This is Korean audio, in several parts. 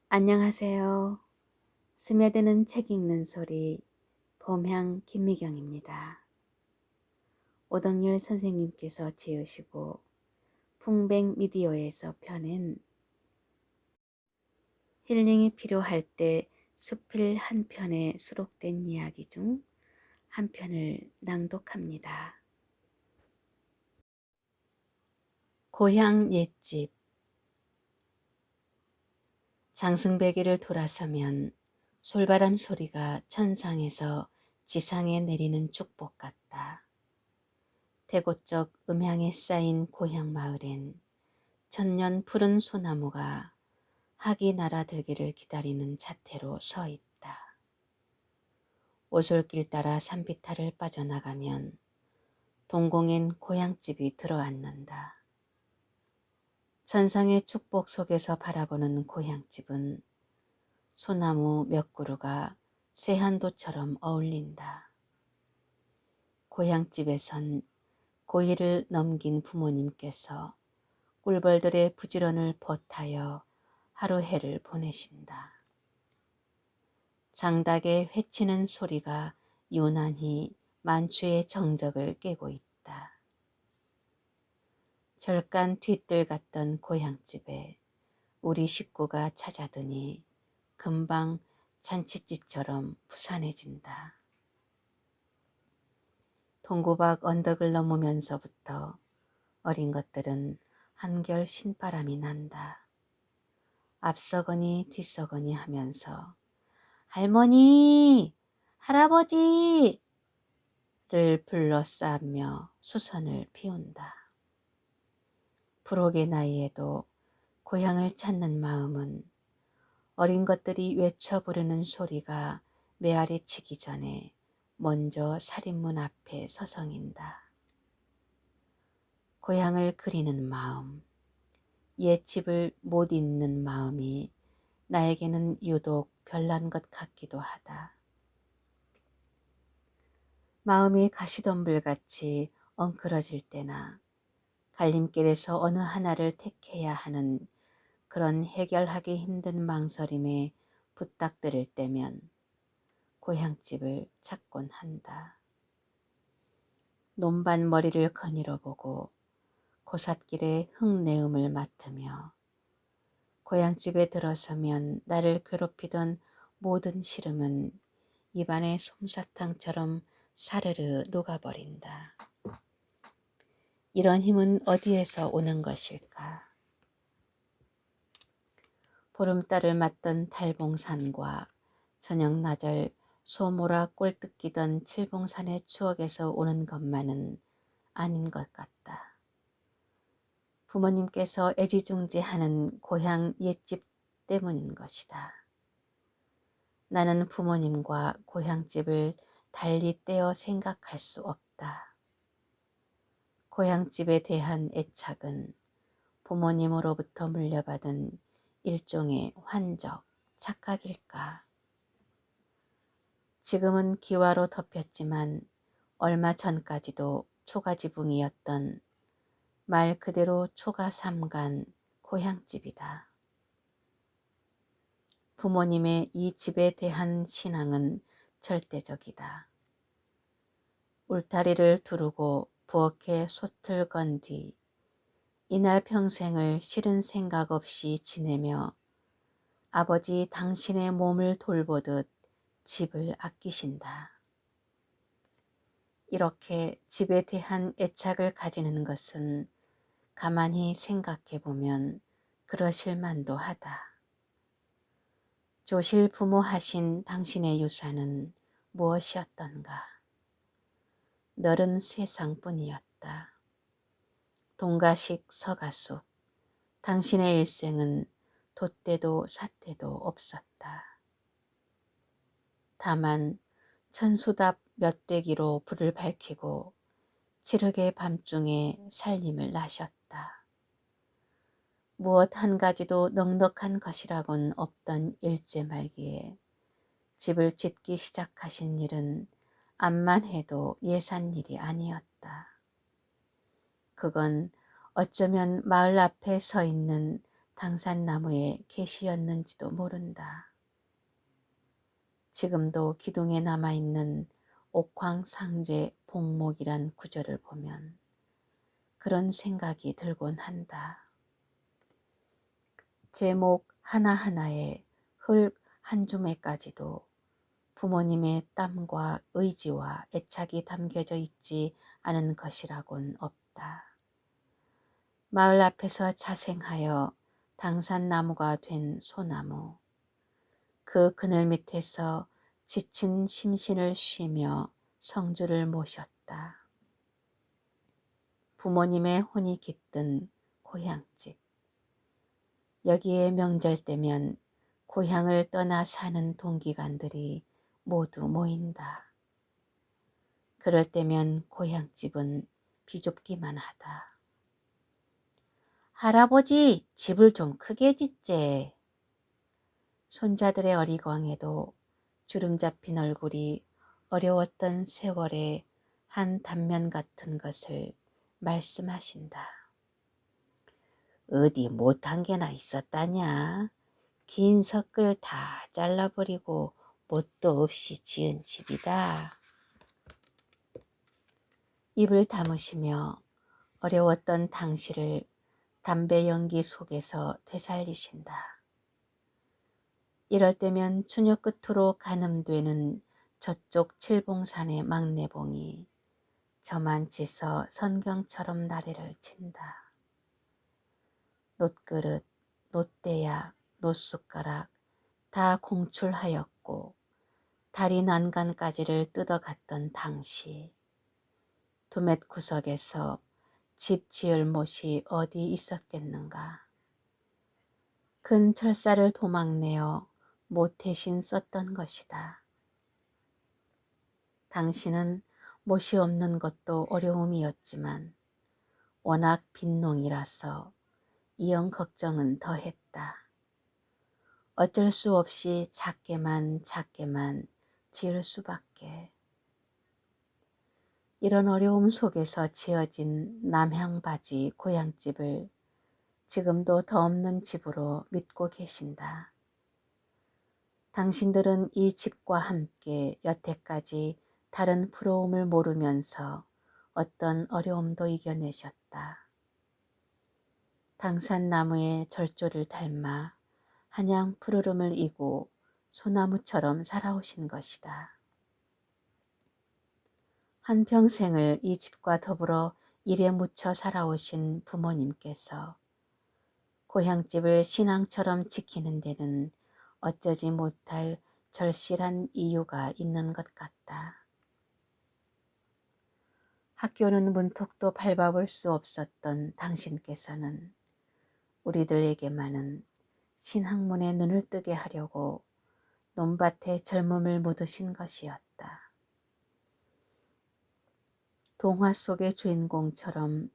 안녕하세요. 스며드는 책 읽는 소리 봄향 김미경입니다. 오덕열 선생님께서 지으시고 풍백 미디어에서 펴낸 힐링이 필요할 때 수필 한 편에 수록된 이야기 중 한 편을 낭독합니다. 고향 옛집. 장승배기를 돌아서면 솔바람 소리가 천상에서 지상에 내리는 축복 같다. 태고적 음향에 쌓인 고향 마을엔 천년 푸른 소나무가 학이 날아들기를 기다리는 자태로 서 있다. 오솔길 따라 산비탈을 빠져나가면 동공엔 고향집이 들어앉는다. 천상의 축복 속에서 바라보는 고향집은 소나무 몇 그루가 세한도처럼 어울린다. 고향집에선 고일을 넘긴 부모님께서 꿀벌들의 부지런을 버타여 하루 해를 보내신다. 장닭의 회치는 소리가 유난히 만추의 정적을 깨고 있다. 절간 뒤뜰 같던 고향집에 우리 식구가 찾아드니 금방 잔칫집처럼 부산해진다. 동구박 언덕을 넘으면서부터 어린 것들은 한결 신바람이 난다. 앞서거니 뒤서거니 하면서 할머니, 할아버지를 불러싸며 수선을 피운다. 부록의 나이에도 고향을 찾는 마음은 어린 것들이 외쳐 부르는 소리가 메아리 치기 전에 먼저 살인문 앞에 서성인다. 고향을 그리는 마음, 옛 집을 못 잊는 마음이 나에게는 유독 별난 것 같기도 하다. 마음이 가시덤불같이 엉클어질 때나 갈림길에서 어느 하나를 택해야 하는 그런 해결하기 힘든 망설임에 부탁드릴 때면 고향집을 찾곤 한다. 논밭 머리를 거닐어 보고 고삿길의 흙내음을 맡으며 고향집에 들어서면 나를 괴롭히던 모든 시름은 입안의 솜사탕처럼 사르르 녹아버린다. 이런 힘은 어디에서 오는 것일까? 보름달을 맞던 달봉산과 저녁나절 소모라 꼴뜯기던 칠봉산의 추억에서 오는 것만은 아닌 것 같다. 부모님께서 애지중지하는 고향 옛집 때문인 것이다. 나는 부모님과 고향집을 달리 떼어 생각할 수 없다. 고향집에 대한 애착은 부모님으로부터 물려받은 일종의 환적, 착각일까? 지금은 기와로 덮였지만 얼마 전까지도 초가지붕이었던 말 그대로 초가삼간 고향집이다. 부모님의 이 집에 대한 신앙은 절대적이다. 울타리를 두르고 부엌에 솥을 건 뒤 이날 평생을 싫은 생각 없이 지내며 아버지 당신의 몸을 돌보듯 집을 아끼신다. 이렇게 집에 대한 애착을 가지는 것은 가만히 생각해 보면 그러실 만도 하다. 조실 부모하신 당신의 유산은 무엇이었던가? 너른 세상뿐이었다. 동가식 서가숙, 당신의 일생은 돛대도 삿대도 없었다. 다만 천수답 몇 대기로 불을 밝히고 칠흑의 밤중에 살림을 나셨다. 무엇 한 가지도 넉넉한 것이라곤 없던 일제 말기에 집을 짓기 시작하신 일은 암만 해도 예산 일이 아니었다. 그건 어쩌면 마을 앞에 서 있는 당산나무의 계시였는지도 모른다. 지금도 기둥에 남아있는 옥황상제 복목이란 구절을 보면 그런 생각이 들곤 한다. 제목 하나하나에 흙 한 주매까지도 부모님의 땀과 의지와 애착이 담겨져 있지 않은 것이라곤 없다. 마을 앞에서 자생하여 당산나무가 된 소나무, 그 그늘 밑에서 지친 심신을 쉬며 성주를 모셨다. 부모님의 혼이 깃든 고향집. 여기에 명절 때면 고향을 떠나 사는 동기간들이 모두 모인다. 그럴 때면 고향집은 비좁기만 하다. 할아버지, 집을 좀 크게 짓재. 손자들의 어리광에도 주름 잡힌 얼굴이 어려웠던 세월의 한 단면 같은 것을 말씀하신다. 어디 못한 게나 있었다냐? 긴 석을 다 잘라버리고 뭣도 없이 지은 집이다. 입을 다무시며 어려웠던 당시를 담배 연기 속에서 되살리신다. 이럴 때면 추녀 끝으로 가늠되는 저쪽 칠봉산의 막내봉이 저만치서 선경처럼 나래를 친다. 놋그릇, 놋대야, 놋숟가락 다 공출하였고 다리 난간까지를 뜯어갔던 당시 두맷 구석에서 집 지을 못이 어디 있었겠는가. 큰 철사를 도망내어 못 대신 썼던 것이다. 당신은 못이 없는 것도 어려움이었지만 워낙 빈농이라서 이영 걱정은 더했다. 어쩔 수 없이 작게만 지을 수밖에. 이런 어려움 속에서 지어진 남향바지 고향집을 지금도 더 없는 집으로 믿고 계신다. 당신들은 이 집과 함께 여태까지 다른 부러움을 모르면서 어떤 어려움도 이겨내셨다. 당산나무의 절조를 닮아 한양 푸르름을 이고 소나무처럼 살아오신 것이다. 한평생을 이 집과 더불어 일에 묻혀 살아오신 부모님께서 고향집을 신앙처럼 지키는 데는 어쩌지 못할 절실한 이유가 있는 것 같다. 학교는 문턱도 밟아볼 수 없었던 당신께서는 우리들에게만은 신학문에 눈을 뜨게 하려고 논밭에 젊음을 묻으신 것이었다. 동화 속의 주인공처럼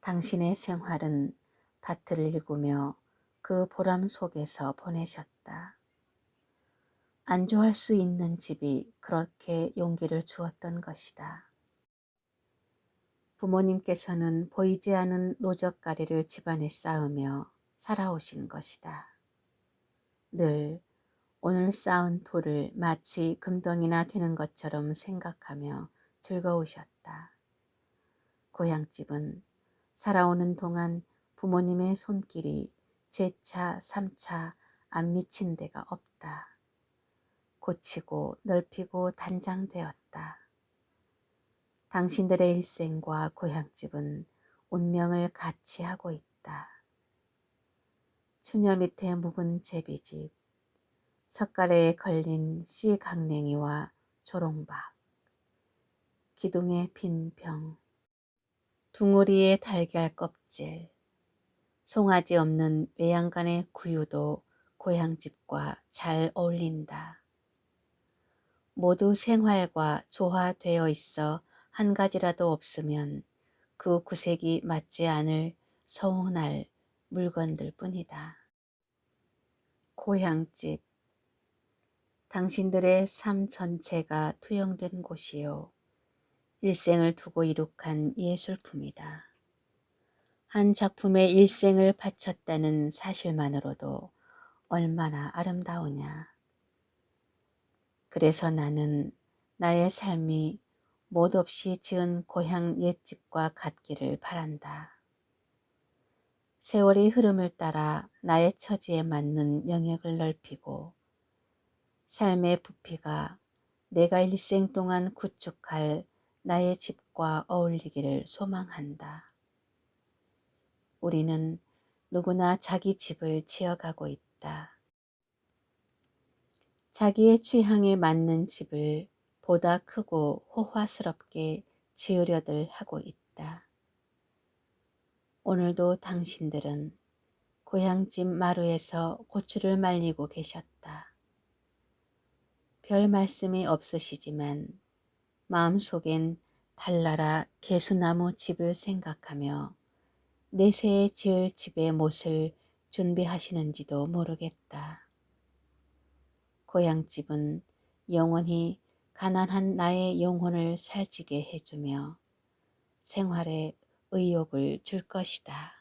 당신의 생활은 밭을 일구며 그 보람 속에서 보내셨다. 안주할 수 있는 집이 그렇게 용기를 주었던 것이다. 부모님께서는 보이지 않은 노젓가리를 집안에 쌓으며 살아오신 것이다. 늘 오늘 쌓은 돌을 마치 금덩이나 되는 것처럼 생각하며 즐거우셨다. 고향집은 살아오는 동안 부모님의 손길이 제 차, 3차 안 미친 데가 없다. 고치고 넓히고 단장되었다. 당신들의 일생과 고향집은 운명을 같이 하고 있다. 추녀 밑에 묵은 제비집, 석가래에 걸린 씨 강냉이와 조롱박, 기둥에 빈 병, 둥우리에 달걀 껍질, 송아지 없는 외양간의 구유도 고향집과 잘 어울린다. 모두 생활과 조화되어 있어 한 가지라도 없으면 그 구색이 맞지 않을 서운할 물건들 뿐이다. 고향집, 당신들의 삶 전체가 투영된 곳이요. 일생을 두고 이룩한 예술품이다. 한 작품에 일생을 바쳤다는 사실만으로도 얼마나 아름다우냐. 그래서 나는 나의 삶이 못없이 지은 고향 옛집과 같기를 바란다. 세월의 흐름을 따라 나의 처지에 맞는 영역을 넓히고 삶의 부피가 내가 일생 동안 구축할 나의 집과 어울리기를 소망한다. 우리는 누구나 자기 집을 지어가고 있다. 자기의 취향에 맞는 집을 보다 크고 호화스럽게 지으려들 하고 있다. 오늘도 당신들은 고향집 마루에서 고추를 말리고 계셨다. 별 말씀이 없으시지만 마음속엔 달나라 개수나무 집을 생각하며 내세에 지을 집의 못을 준비하시는지도 모르겠다. 고향집은 영원히 가난한 나의 영혼을 살찌게 해주며 생활에 의욕을 줄 것이다.